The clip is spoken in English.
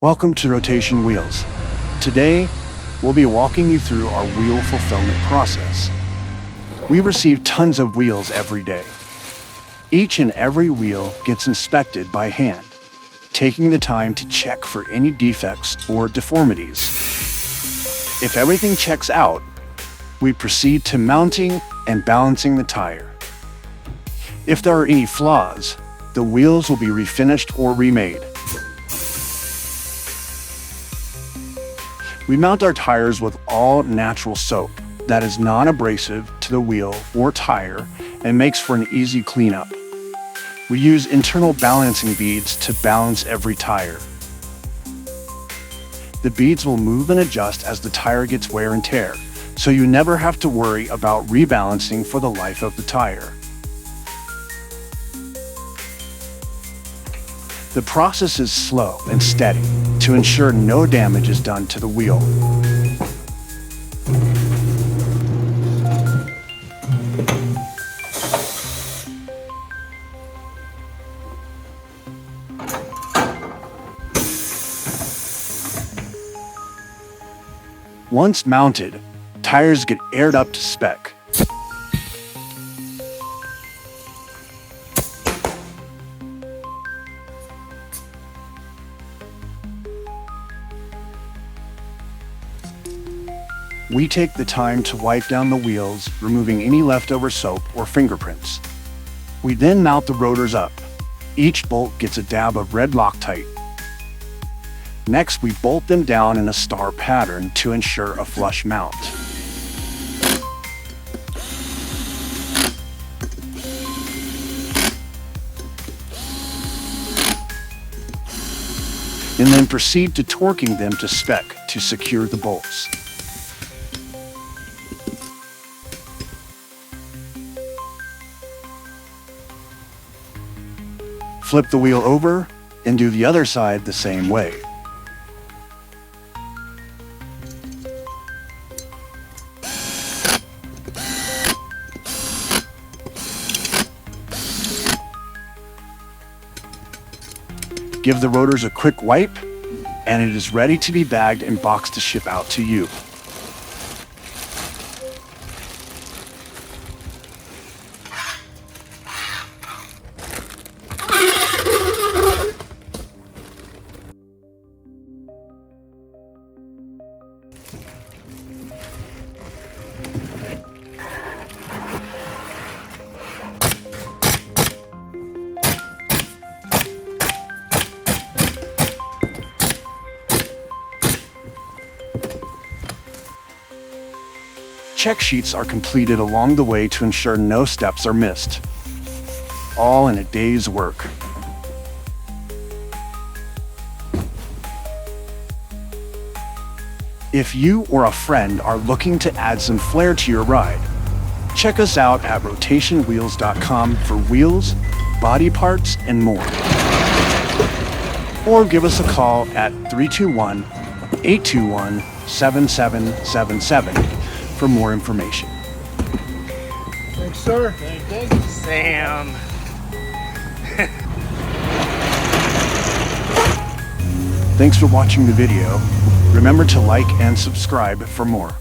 Welcome to Rotation Wheels. Today, we'll be walking you through our wheel fulfillment process. We receive tons of wheels every day. Each and every wheel gets inspected by hand, taking the time to check for any defects or deformities. If everything checks out, we proceed to mounting and balancing the tire. If there are any flaws, the wheels will be refinished or remade. We mount our tires with all natural soap that is non-abrasive to the wheel or tire and makes for an easy cleanup. We use internal balancing beads to balance every tire. The beads will move and adjust as the tire gets wear and tear, so you never have to worry about rebalancing for the life of the tire. The process is slow and steady to ensure no damage is done to the wheel. Once mounted, tires get aired up to spec. We take the time to wipe down the wheels, removing any leftover soap or fingerprints. We then mount the rotors up. Each bolt gets a dab of red Loctite. Next, we bolt them down in a star pattern to ensure a flush mount. And then proceed to torquing them to spec to secure the bolts. Flip the wheel over and do the other side the same way. Give the rotors a quick wipe, and it is ready to be bagged and boxed to ship out to you. Check sheets are completed along the way to ensure no steps are missed. All in a day's work. If you or a friend are looking to add some flair to your ride, check us out at rotationwheels.com for wheels, body parts, and more. Or give us a call at 321-821-7777 for more information. Thanks, sir. Thank you, Sam. Thanks for watching the video. Remember to like and subscribe for more.